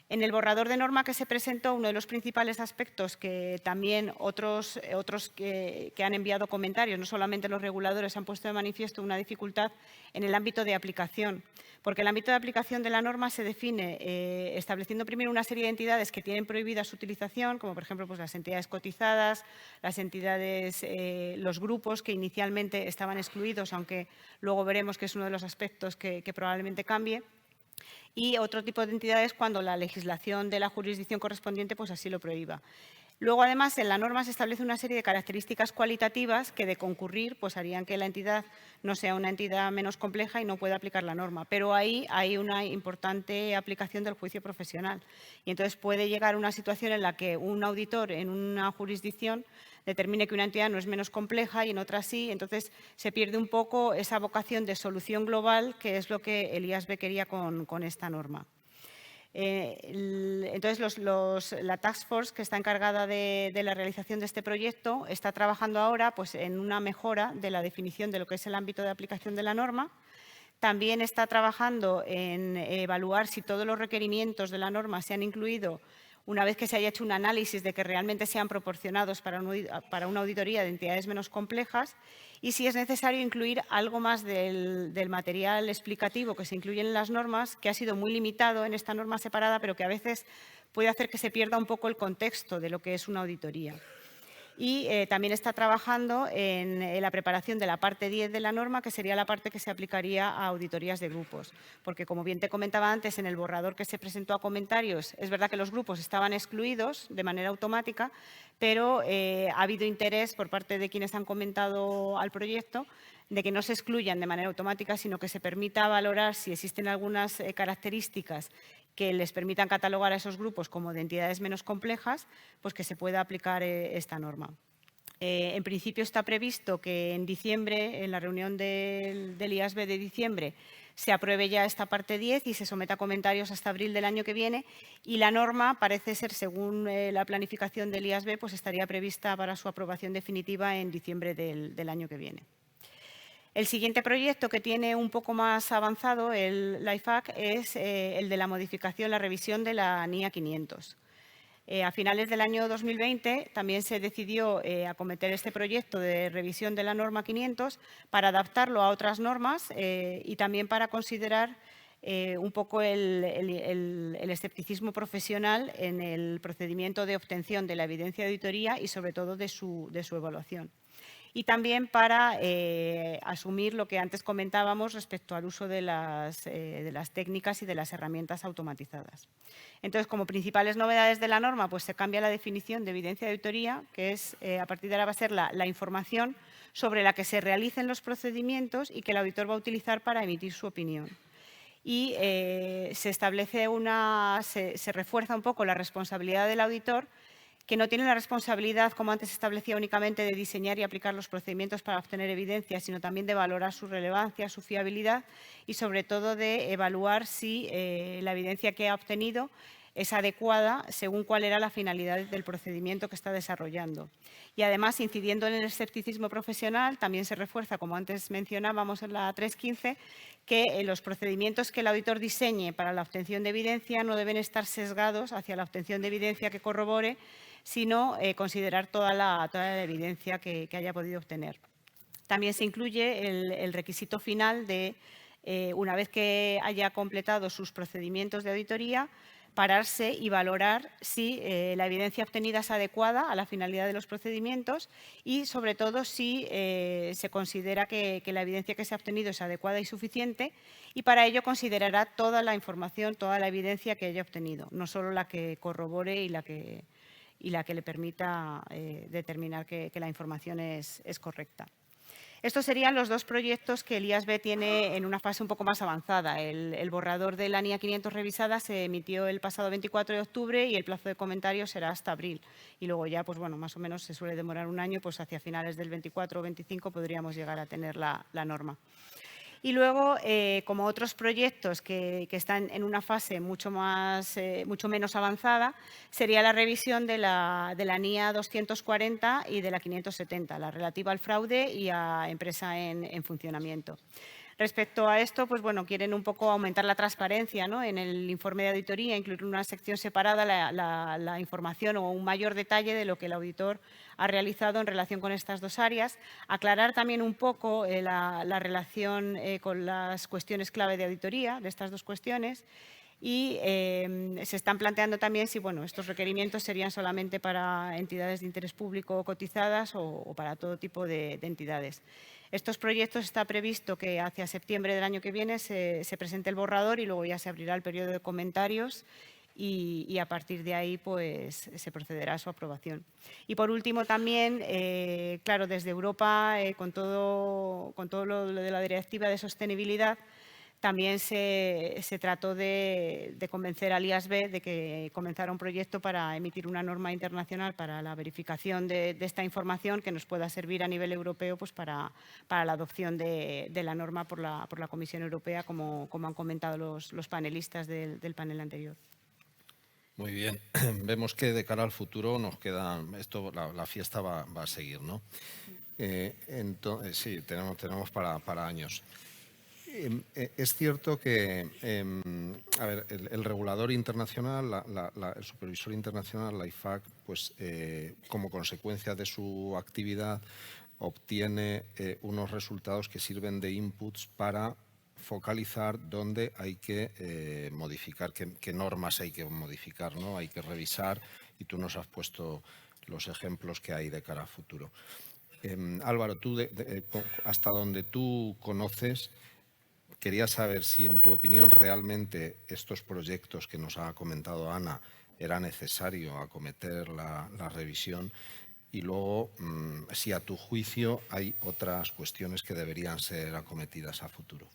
En el borrador de norma que se presentó, uno de los principales aspectos que también otros que han enviado comentarios, no solamente los reguladores, han puesto de manifiesto una dificultad en el ámbito de aplicación, porque el ámbito de aplicación de la norma se define estableciendo primero una serie de entidades que tienen prohibida su utilización, como por ejemplo pues, las entidades cotizadas, las entidades, los grupos que inicialmente estaban excluidos, aunque luego veremos que es uno de los aspectos que probablemente cambie. Y otro tipo de entidades cuando la legislación de la jurisdicción correspondiente pues así lo prohíba. Luego, además, en la norma se establece una serie de características cualitativas que, de concurrir, pues harían que la entidad no sea una entidad menos compleja y no pueda aplicar la norma. Pero ahí hay una importante aplicación del juicio profesional. Y entonces puede llegar una situación en la que un auditor en una jurisdicción determine que una entidad no es menos compleja y en otra sí. Entonces, se pierde un poco esa vocación de solución global, que es lo que el IASB quería con esta norma. Entonces, la Task Force que está encargada de la realización de este proyecto está trabajando ahora pues, en una mejora de la definición de lo que es el ámbito de aplicación de la norma. También está trabajando en evaluar si todos los requerimientos de la norma se han incluido una vez que se haya hecho un análisis de que realmente sean proporcionados para una auditoría de entidades menos complejas y si es necesario incluir algo más del material explicativo que se incluye en las normas, que ha sido muy limitado en esta norma separada, pero que a veces puede hacer que se pierda un poco el contexto de lo que es una auditoría. Y también está trabajando en la preparación de la parte 10 de la norma, que sería la parte que se aplicaría a auditorías de grupos. Porque, como bien te comentaba antes, en el borrador que se presentó a comentarios, es verdad que los grupos estaban excluidos de manera automática, pero ha habido interés por parte de quienes han comentado al proyecto de que no se excluyan de manera automática, sino que se permita valorar si existen algunas características que les permitan catalogar a esos grupos como de entidades menos complejas, pues que se pueda aplicar esta norma. En principio está previsto que en diciembre, en la reunión del IASB de diciembre, se apruebe ya esta parte 10 y se someta a comentarios hasta abril del año que viene. Y la norma parece ser, según la planificación del IASB, pues estaría prevista para su aprobación definitiva en diciembre del año que viene. El siguiente proyecto que tiene un poco más avanzado el LIFAC es el de la modificación, la revisión de la NIA 500. A finales del año 2020 también se decidió acometer este proyecto de revisión de la norma 500 para adaptarlo a otras normas y también para considerar un poco el escepticismo profesional en el procedimiento de obtención de la evidencia de auditoría y sobre todo de su evaluación. Y también para asumir lo que antes comentábamos respecto al uso de las técnicas y de las herramientas automatizadas. Entonces, como principales novedades de la norma, pues se cambia la definición de evidencia de auditoría, que es, a partir de ahora va a ser la información sobre la que se realicen los procedimientos y que el auditor va a utilizar para emitir su opinión. y se establece se refuerza un poco la responsabilidad del auditor, que no tiene la responsabilidad, como antes se establecía, únicamente de diseñar y aplicar los procedimientos para obtener evidencia, sino también de valorar su relevancia, su fiabilidad y, sobre todo, de evaluar si la evidencia que ha obtenido es adecuada según cuál era la finalidad del procedimiento que está desarrollando. Y, además, incidiendo en el escepticismo profesional, también se refuerza, como antes mencionábamos en la 315, que los procedimientos que el auditor diseñe para la obtención de evidencia no deben estar sesgados hacia la obtención de evidencia que corrobore, sino considerar toda la evidencia que haya podido obtener. También se incluye el requisito final de, una vez que haya completado sus procedimientos de auditoría, pararse y valorar si la evidencia obtenida es adecuada a la finalidad de los procedimientos y, sobre todo, si se considera que la evidencia que se ha obtenido es adecuada y suficiente, y para ello considerará toda la información, toda la evidencia que haya obtenido, no solo la que corrobore y la que le permita determinar que la información es correcta. Estos serían los dos proyectos que el IASB tiene en una fase un poco más avanzada. El borrador de la NIA 500 revisada se emitió el pasado 24 de octubre y el plazo de comentarios será hasta abril. Y luego ya, pues bueno, más o menos se suele demorar un año, pues hacia finales del 24 o 25 podríamos llegar a tener la norma. Y luego, como otros proyectos que están en una fase mucho menos avanzada, sería la revisión de la NIA 240 y de la 570, la relativa al fraude y a empresa en funcionamiento. Respecto a esto, pues bueno, quieren un poco aumentar la transparencia, ¿no? En el informe de auditoría, incluir una sección separada la información o un mayor detalle de lo que el auditor ha realizado en relación con estas dos áreas, aclarar también un poco la relación con las cuestiones clave de auditoría, de estas dos cuestiones, y se están planteando también si estos requerimientos serían solamente para entidades de interés público cotizadas o para todo tipo de entidades. Estos proyectos está previsto que hacia septiembre del año que viene se presente el borrador y luego ya se abrirá el periodo de comentarios y a partir de ahí pues se procederá a su aprobación. Y por último también, claro, desde Europa, con todo lo de la Directiva de Sostenibilidad, también se trató de convencer al IASB de que comenzara un proyecto para emitir una norma internacional para la verificación de esta información que nos pueda servir a nivel europeo pues para la adopción de la norma por la Comisión Europea, como han comentado los panelistas del panel anterior. Muy bien. Vemos que de cara al futuro nos queda, la fiesta va a seguir, ¿no? Entonces, sí, tenemos para años. Es cierto que el regulador internacional, el supervisor internacional, la IFAC, pues como consecuencia de su actividad obtiene unos resultados que sirven de inputs para focalizar dónde hay que modificar, qué normas hay que modificar, ¿no? Hay que revisar, y tú nos has puesto los ejemplos que hay de cara a futuro. Álvaro, tú hasta donde tú conoces, quería saber si, en tu opinión, realmente estos proyectos que nos ha comentado Ana era necesario acometer la revisión, y luego si, a tu juicio, hay otras cuestiones que deberían ser acometidas a futuro.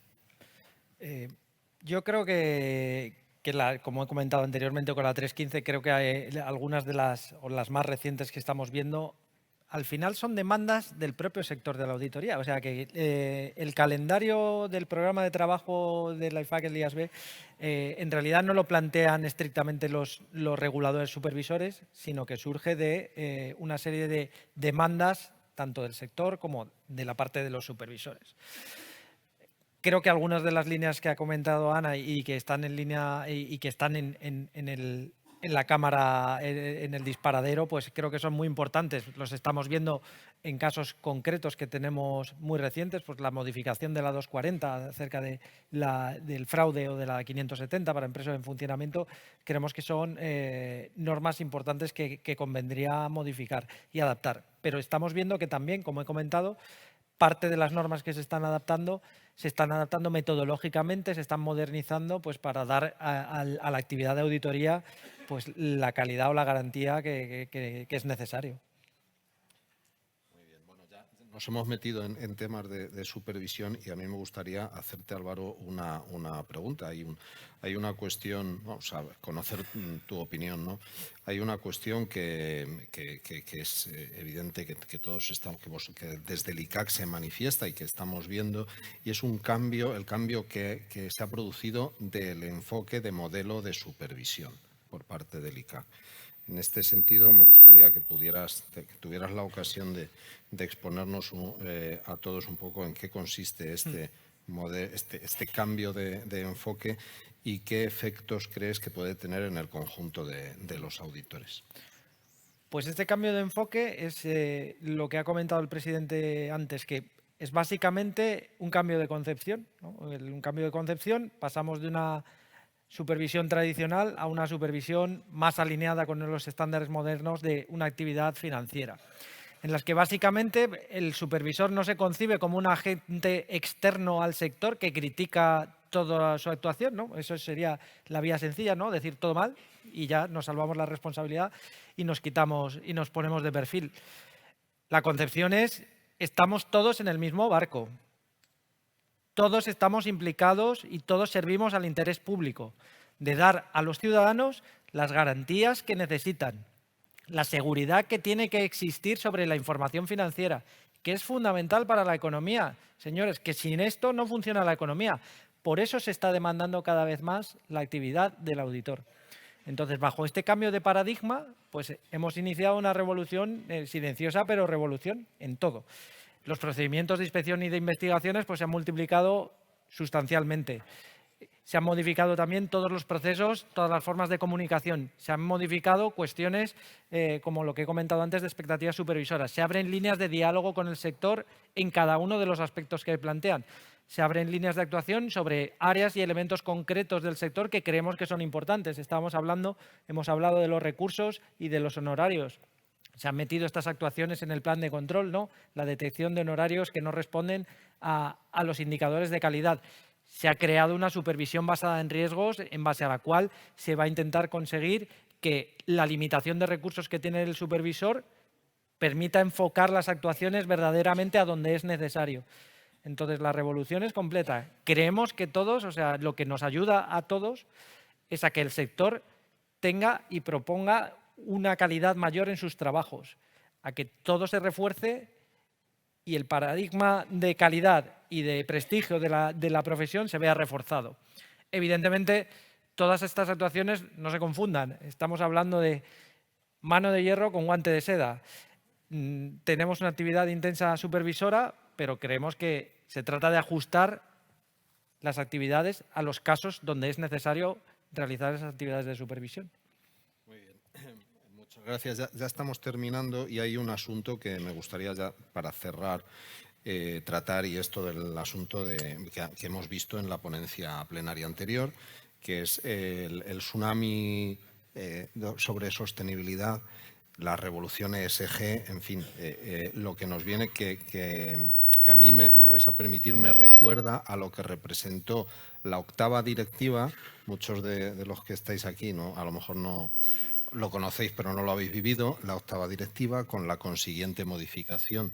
Yo creo que como he comentado anteriormente con la 315, creo que hay algunas de las más recientes que estamos viendo, al final son demandas del propio sector de la auditoría. O sea que el calendario del programa de trabajo de la IFAC y el IASB en realidad no lo plantean estrictamente los reguladores supervisores, sino que surge de una serie de demandas tanto del sector como de la parte de los supervisores. Creo que algunas de las líneas que ha comentado Ana y que están en línea y que están en la cámara, en el disparadero, pues creo que son muy importantes. Los estamos viendo en casos concretos que tenemos muy recientes, pues la modificación de la 240 acerca del fraude o de la 570 para empresas en funcionamiento. Creemos que son normas importantes que convendría modificar y adaptar. Pero estamos viendo que también, como he comentado, parte de las normas que se están adaptando metodológicamente, se están modernizando pues para dar a la actividad de auditoría pues la calidad o la garantía que es necesario. Muy bien. Bueno, Nos hemos metido en temas de supervisión y a mí me gustaría hacerte, Álvaro, una pregunta. Hay una cuestión, vamos a conocer tu opinión, ¿no? Hay una cuestión que es evidente que todos estamos, que desde el ICAC se manifiesta y que estamos viendo, y es el cambio que se ha producido del enfoque de modelo de supervisión por parte del ICAC. En este sentido, me gustaría que tuvieras la ocasión de exponernos a todos un poco en qué consiste este cambio de enfoque y qué efectos crees que puede tener en el conjunto de los auditores. Pues este cambio de enfoque es lo que ha comentado el presidente antes, que es básicamente un cambio de concepción, ¿no? Un cambio de concepción, pasamos de una supervisión tradicional a una supervisión más alineada con los estándares modernos de una actividad financiera, en las que básicamente el supervisor no se concibe como un agente externo al sector que critica toda su actuación, ¿no? Eso sería la vía sencilla, ¿no? Decir todo mal y ya nos salvamos la responsabilidad y nos quitamos y nos ponemos de perfil. La concepción es, estamos todos en el mismo barco. Todos estamos implicados y todos servimos al interés público, de dar a los ciudadanos las garantías que necesitan, la seguridad que tiene que existir sobre la información financiera, que es fundamental para la economía. Señores, que sin esto no funciona la economía. Por eso se está demandando cada vez más la actividad del auditor. Entonces, bajo este cambio de paradigma, pues hemos iniciado una revolución silenciosa, pero revolución en todo. Los procedimientos de inspección y de investigaciones pues, se han multiplicado sustancialmente. Se han modificado también todos los procesos, todas las formas de comunicación. Se han modificado cuestiones como lo que he comentado antes de expectativas supervisoras. Se abren líneas de diálogo con el sector en cada uno de los aspectos que plantean. Se abren líneas de actuación sobre áreas y elementos concretos del sector que creemos que son importantes. Hemos hablado de los recursos y de los honorarios. Se han metido estas actuaciones en el plan de control, ¿no? La detección de honorarios que no responden a los indicadores de calidad. Se ha creado una supervisión basada en riesgos en base a la cual se va a intentar conseguir que la limitación de recursos que tiene el supervisor permita enfocar las actuaciones verdaderamente a donde es necesario. Entonces, la revolución es completa. Creemos que todos, o sea, lo que nos ayuda a todos es a que el sector tenga y proponga una calidad mayor en sus trabajos, a que todo se refuerce y el paradigma de calidad y de prestigio de la profesión se vea reforzado. Evidentemente, todas estas actuaciones no se confundan. Estamos hablando de mano de hierro con guante de seda. Tenemos una actividad intensa supervisora, pero creemos que se trata de ajustar las actividades a los casos donde es necesario realizar esas actividades de supervisión. Muchas gracias. Ya estamos terminando y hay un asunto que me gustaría ya para cerrar tratar, y esto del asunto que hemos visto en la ponencia plenaria anterior, que es el tsunami sobre sostenibilidad, la revolución ESG, en fin, lo que nos viene que a mí me vais a permitir, me recuerda a lo que representó la octava directiva. Muchos de los que estáis aquí, ¿no? A lo mejor no lo conocéis, pero no lo habéis vivido, la octava directiva, con la consiguiente modificación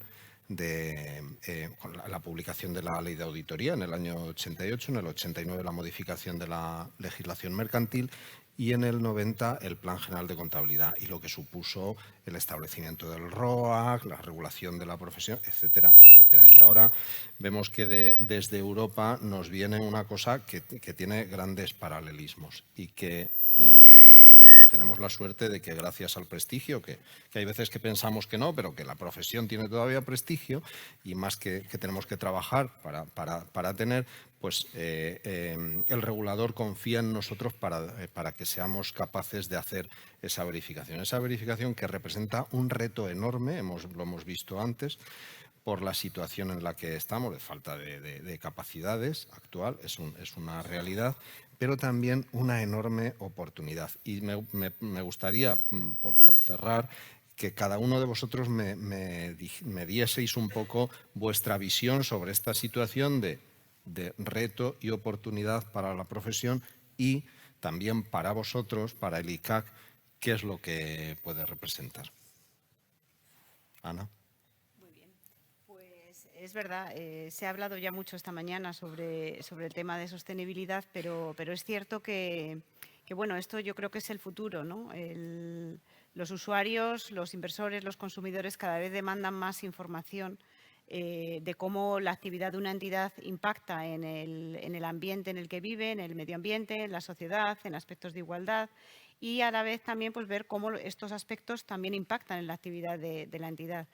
con la publicación de la Ley de Auditoría en el año 88, en el 89 la modificación de la legislación mercantil y en el 90 el Plan General de Contabilidad y lo que supuso el establecimiento del ROAC, la regulación de la profesión, etcétera, etcétera. Y ahora vemos que desde Europa nos viene una cosa que tiene grandes paralelismos y que además tenemos la suerte de que gracias al prestigio, que hay veces que pensamos que no, pero que la profesión tiene todavía prestigio y más que tenemos que trabajar para tener, pues el regulador confía en nosotros para que seamos capaces de hacer esa verificación que representa un reto enorme, lo hemos visto antes, por la situación en la que estamos, de falta de capacidades actual, es una realidad, pero también una enorme oportunidad. Y me gustaría, por cerrar, que cada uno de vosotros me dieseis un poco vuestra visión sobre esta situación de reto y oportunidad para la profesión y también para vosotros, para el ICAC, qué es lo que puede representar. Ana. Muy bien. Es verdad, se ha hablado ya mucho esta mañana sobre el tema de sostenibilidad, pero es cierto que bueno, esto yo creo que es el futuro, ¿no? Los usuarios, los inversores, los consumidores cada vez demandan más información de cómo la actividad de una entidad impacta en el ambiente en el que vive, en el medio ambiente, en la sociedad, en aspectos de igualdad y a la vez también pues, ver cómo estos aspectos también impactan en la actividad de la entidad.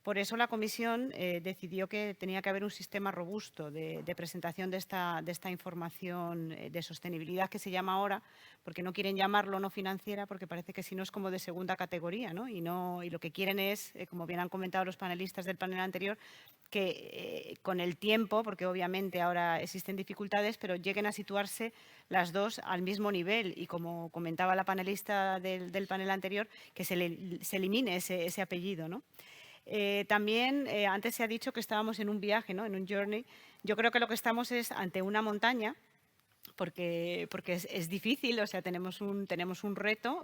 Por eso la Comisión decidió que tenía que haber un sistema robusto de presentación de esta información de sostenibilidad que se llama ahora, porque no quieren llamarlo no financiera, porque parece que si no es como de segunda categoría, ¿no? Y lo que quieren es, como bien han comentado los panelistas del panel anterior, que con el tiempo, porque obviamente ahora existen dificultades, pero lleguen a situarse las dos al mismo nivel y como comentaba la panelista del panel anterior, que se elimine ese apellido, ¿no? También antes se ha dicho que estábamos en un viaje, ¿no? En un journey. Yo creo que lo que estamos es ante una montaña, porque es difícil, o sea, tenemos un reto,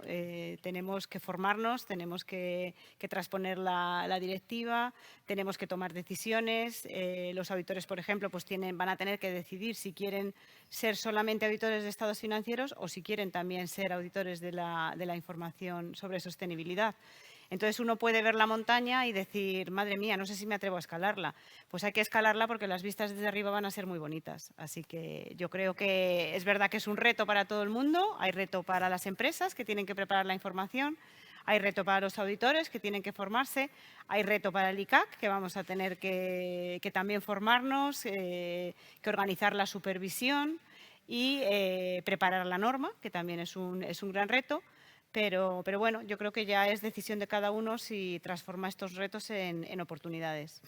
tenemos que formarnos, tenemos que transponer la directiva, tenemos que tomar decisiones. Los auditores, por ejemplo, pues van a tener que decidir si quieren ser solamente auditores de estados financieros o si quieren también ser auditores de la información sobre sostenibilidad. Entonces uno puede ver la montaña y decir, madre mía, no sé si me atrevo a escalarla. Pues hay que escalarla porque las vistas desde arriba van a ser muy bonitas. Así que yo creo que es verdad que es un reto para todo el mundo. Hay reto para las empresas que tienen que preparar la información. Hay reto para los auditores que tienen que formarse. Hay reto para el ICAC que vamos a tener que también formarnos, que organizar la supervisión y preparar la norma, que también es un gran reto. Pero bueno, yo creo que ya es decisión de cada uno si transforma estos retos en oportunidades.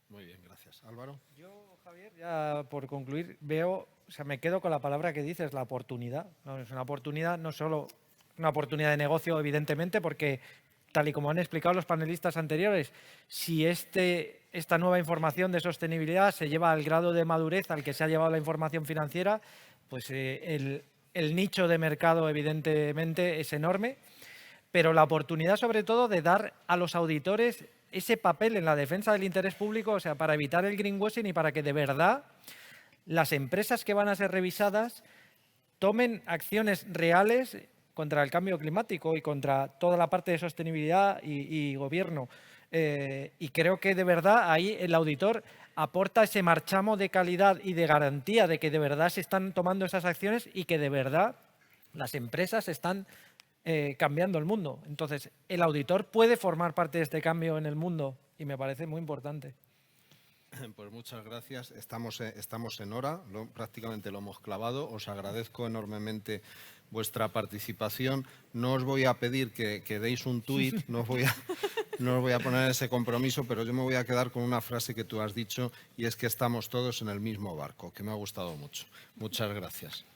Muy bien, gracias. Álvaro. Yo, Javier, ya por concluir, me quedo con la palabra que dices, la oportunidad. ¿No? Es una oportunidad, no solo una oportunidad de negocio, evidentemente, porque tal y como han explicado los panelistas anteriores, si esta nueva información de sostenibilidad se lleva al grado de madurez al que se ha llevado la información financiera, pues el nicho de mercado evidentemente es enorme, pero la oportunidad sobre todo de dar a los auditores ese papel en la defensa del interés público, o sea, para evitar el greenwashing y para que de verdad las empresas que van a ser revisadas tomen acciones reales contra el cambio climático y contra toda la parte de sostenibilidad y gobierno. Y creo que de verdad ahí el auditor aporta ese marchamo de calidad y de garantía de que de verdad se están tomando esas acciones y que de verdad las empresas están cambiando el mundo. Entonces, el auditor puede formar parte de este cambio en el mundo y me parece muy importante. Pues muchas gracias. Estamos en hora, prácticamente lo hemos clavado. Os agradezco enormemente vuestra participación. No os voy a pedir que deis un tuit, no os voy a poner ese compromiso, pero yo me voy a quedar con una frase que tú has dicho y es que estamos todos en el mismo barco, que me ha gustado mucho. Muchas gracias.